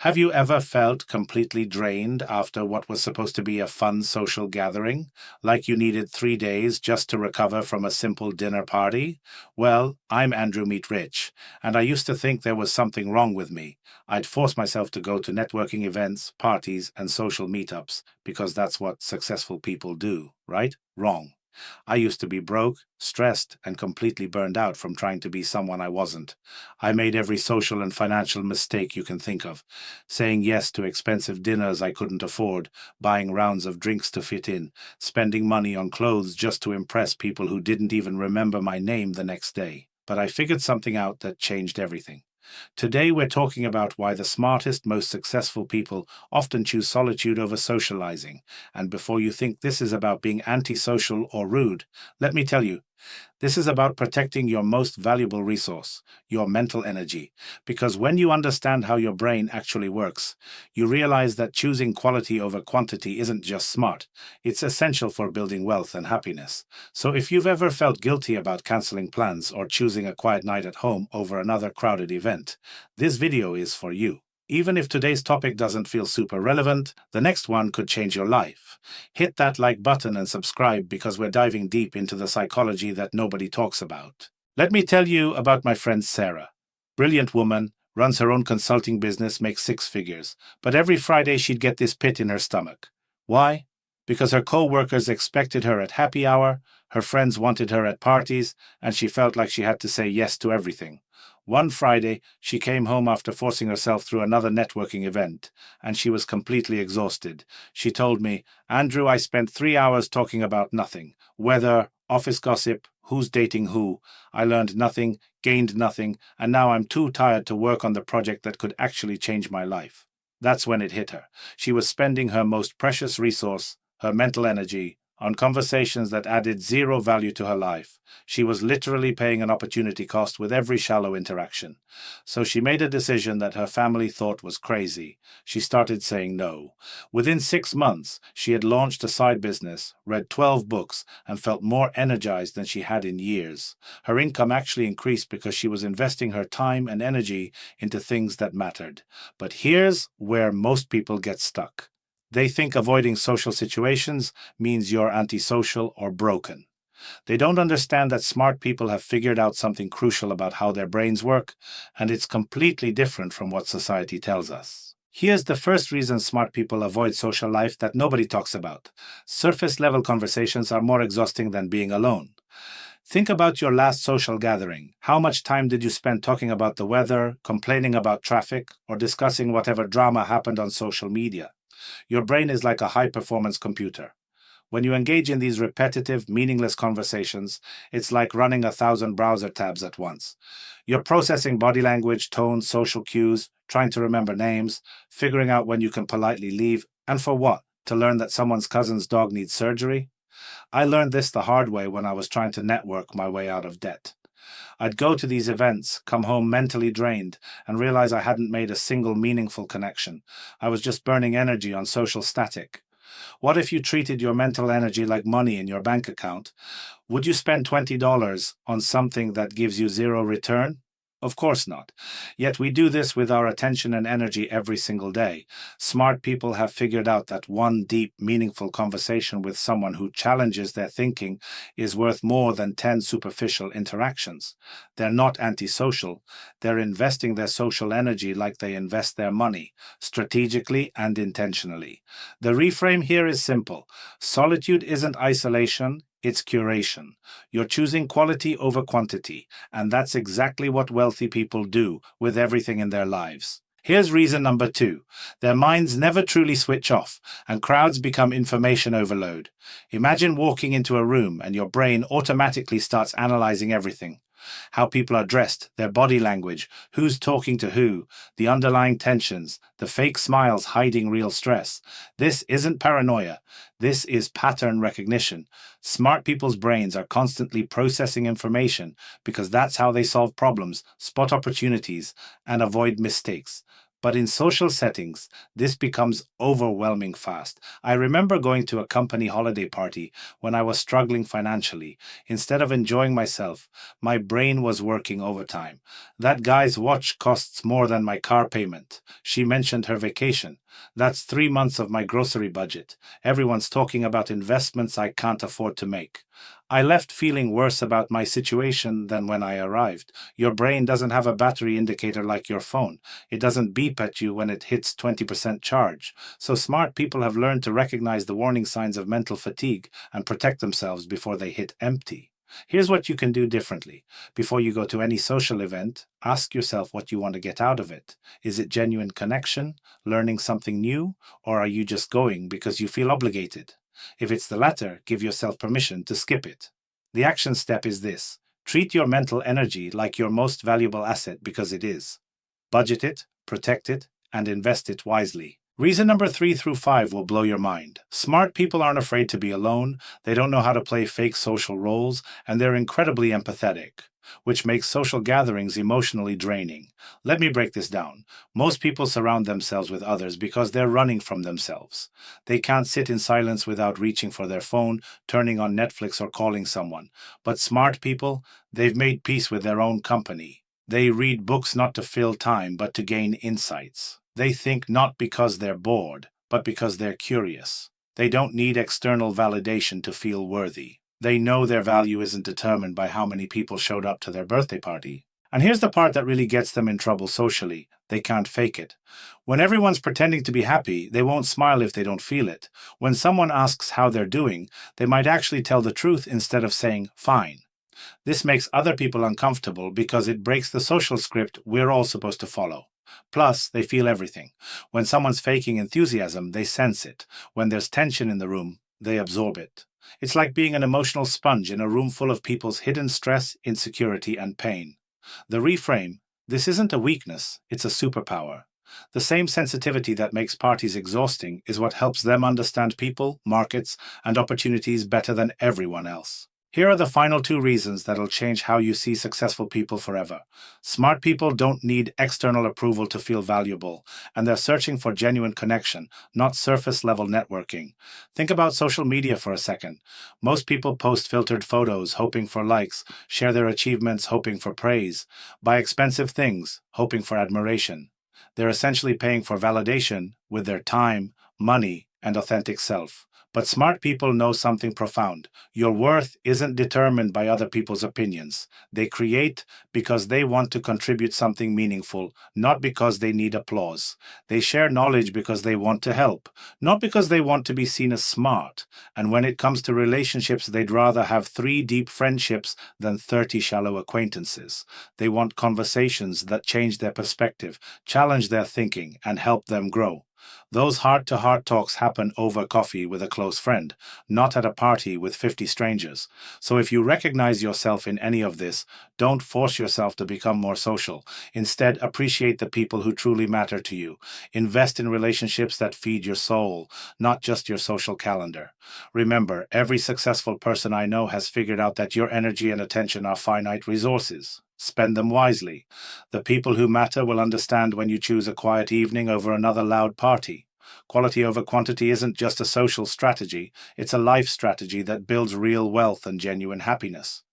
Have you ever felt completely drained after what was supposed to be a fun social gathering? Like you needed 3 days just to recover from a simple dinner party? Well, I'm Andrew Mitrich, and I used to think there was something wrong with me. I'd force myself to go to networking events, parties, and social meetups because that's what successful people do, right? Wrong. I used to be broke, stressed, and completely burned out from trying to be someone I wasn't. I made every social and financial mistake you can think of, saying yes to expensive dinners I couldn't afford, buying rounds of drinks to fit in, spending money on clothes just to impress people who didn't even remember my name the next day. But I figured something out that changed everything. Today, we're talking about why the smartest, most successful people often choose solitude over socializing. And before you think this is about being antisocial or rude, let me tell you, this is about protecting your most valuable resource, your mental energy. Because when you understand how your brain actually works, you realize that choosing quality over quantity isn't just smart, it's essential for building wealth and happiness. So if you've ever felt guilty about canceling plans or choosing a quiet night at home over another crowded event, this video is for you. Even if today's topic doesn't feel super relevant, the next one could change your life. Hit that like button and subscribe because we're diving deep into the psychology that nobody talks about. Let me tell you about my friend Sarah. Brilliant woman, runs her own consulting business, makes six figures, but every Friday she'd get this pit in her stomach. Why? Because her co-workers expected her at happy hour, her friends wanted her at parties, and she felt like she had to say yes to everything. One Friday, she came home after forcing herself through another networking event, and she was completely exhausted. She told me, "Andrew, I spent 3 hours talking about nothing. Weather, office gossip, who's dating who. I learned nothing, gained nothing, and now I'm too tired to work on the project that could actually change my life." That's when it hit her. She was spending her most precious resource, her mental energy, on conversations that added zero value to her life. She was literally paying an opportunity cost with every shallow interaction. So she made a decision that her family thought was crazy. She started saying no. Within 6 months, she had launched a side business, read 12 books, and felt more energized than she had in years. Her income actually increased because she was investing her time and energy into things that mattered. But here's where most people get stuck. They think avoiding social situations means you're antisocial or broken. They don't understand that smart people have figured out something crucial about how their brains work, and it's completely different from what society tells us. Here's the first reason smart people avoid social life that nobody talks about. Surface-level conversations are more exhausting than being alone. Think about your last social gathering. How much time did you spend talking about the weather, complaining about traffic, or discussing whatever drama happened on social media? Your brain is like a high-performance computer. When you engage in these repetitive, meaningless conversations, it's like running 1,000 browser tabs at once. You're processing body language, tone, social cues, trying to remember names, figuring out when you can politely leave, and for what? To learn that someone's cousin's dog needs surgery? I learned this the hard way when I was trying to network my way out of debt. I'd go to these events, come home mentally drained, and realize I hadn't made a single meaningful connection. I was just burning energy on social static. What if you treated your mental energy like money in your bank account? Would you spend $20 on something that gives you zero return? Of course not. Yet we do this with our attention and energy every single day. Smart people have figured out that one deep, meaningful conversation with someone who challenges their thinking is worth more than 10 superficial interactions. They're not antisocial. They're investing their social energy like they invest their money, strategically and intentionally. The reframe here is simple. Solitude isn't isolation, it's curation. You're choosing quality over quantity, and that's exactly what wealthy people do with everything in their lives. Here's reason number 2. Their minds never truly switch off, and crowds become information overload. Imagine walking into a room and your brain automatically starts analyzing everything. How people are dressed, their body language, who's talking to who, the underlying tensions, the fake smiles hiding real stress. This isn't paranoia. This is pattern recognition. Smart people's brains are constantly processing information because that's how they solve problems, spot opportunities, and avoid mistakes. But in social settings, this becomes overwhelming fast. I remember going to a company holiday party when I was struggling financially. Instead of enjoying myself, my brain was working overtime. That guy's watch costs more than my car payment. She mentioned her vacation. That's 3 months of my grocery budget. Everyone's talking about investments I can't afford to make. I left feeling worse about my situation than when I arrived. Your brain doesn't have a battery indicator like your phone. It doesn't beep at you when it hits 20% charge. So smart people have learned to recognize the warning signs of mental fatigue and protect themselves before they hit empty. Here's what you can do differently. Before you go to any social event, ask yourself what you want to get out of it. Is it genuine connection, learning something new, or are you just going because you feel obligated? If it's the latter, give yourself permission to skip it. The action step is this: treat your mental energy like your most valuable asset because it is. Budget it, protect it, and invest it wisely. Reason number 3 through 5 will blow your mind. Smart people aren't afraid to be alone, they don't know how to play fake social roles, and they're incredibly empathetic, which makes social gatherings emotionally draining. Let me break this down. Most people surround themselves with others because they're running from themselves. They can't sit in silence without reaching for their phone, turning on Netflix, or calling someone. But smart people, they've made peace with their own company. They read books not to fill time, but to gain insights. They think not because they're bored, but because they're curious. They don't need external validation to feel worthy. They know their value isn't determined by how many people showed up to their birthday party. And here's the part that really gets them in trouble socially: they can't fake it. When everyone's pretending to be happy, they won't smile if they don't feel it. When someone asks how they're doing, they might actually tell the truth instead of saying, fine. This makes other people uncomfortable because it breaks the social script we're all supposed to follow. Plus, they feel everything. When someone's faking enthusiasm, they sense it. When there's tension in the room, they absorb it. It's like being an emotional sponge in a room full of people's hidden stress, insecurity, and pain. The reframe: this isn't a weakness, it's a superpower. The same sensitivity that makes parties exhausting is what helps them understand people, markets, and opportunities better than everyone else. Here are the final 2 reasons that'll change how you see successful people forever. Smart people don't need external approval to feel valuable, and they're searching for genuine connection, not surface-level networking. Think about social media for a second. Most people post filtered photos hoping for likes, share their achievements hoping for praise, buy expensive things hoping for admiration. They're essentially paying for validation with their time, money, and authentic self. But smart people know something profound. Your worth isn't determined by other people's opinions. They create because they want to contribute something meaningful, not because they need applause. They share knowledge because they want to help, not because they want to be seen as smart. And when it comes to relationships, they'd rather have 3 deep friendships than 30 shallow acquaintances. They want conversations that change their perspective, challenge their thinking, and help them grow. Those heart-to-heart talks happen over coffee with a close friend, not at a party with 50 strangers. So if you recognize yourself in any of this, don't force yourself to become more social. Instead, appreciate the people who truly matter to you. Invest in relationships that feed your soul, not just your social calendar. Remember, every successful person I know has figured out that your energy and attention are finite resources. Spend them wisely. The people who matter will understand when you choose a quiet evening over another loud party. Quality over quantity isn't just a social strategy, it's a life strategy that builds real wealth and genuine happiness.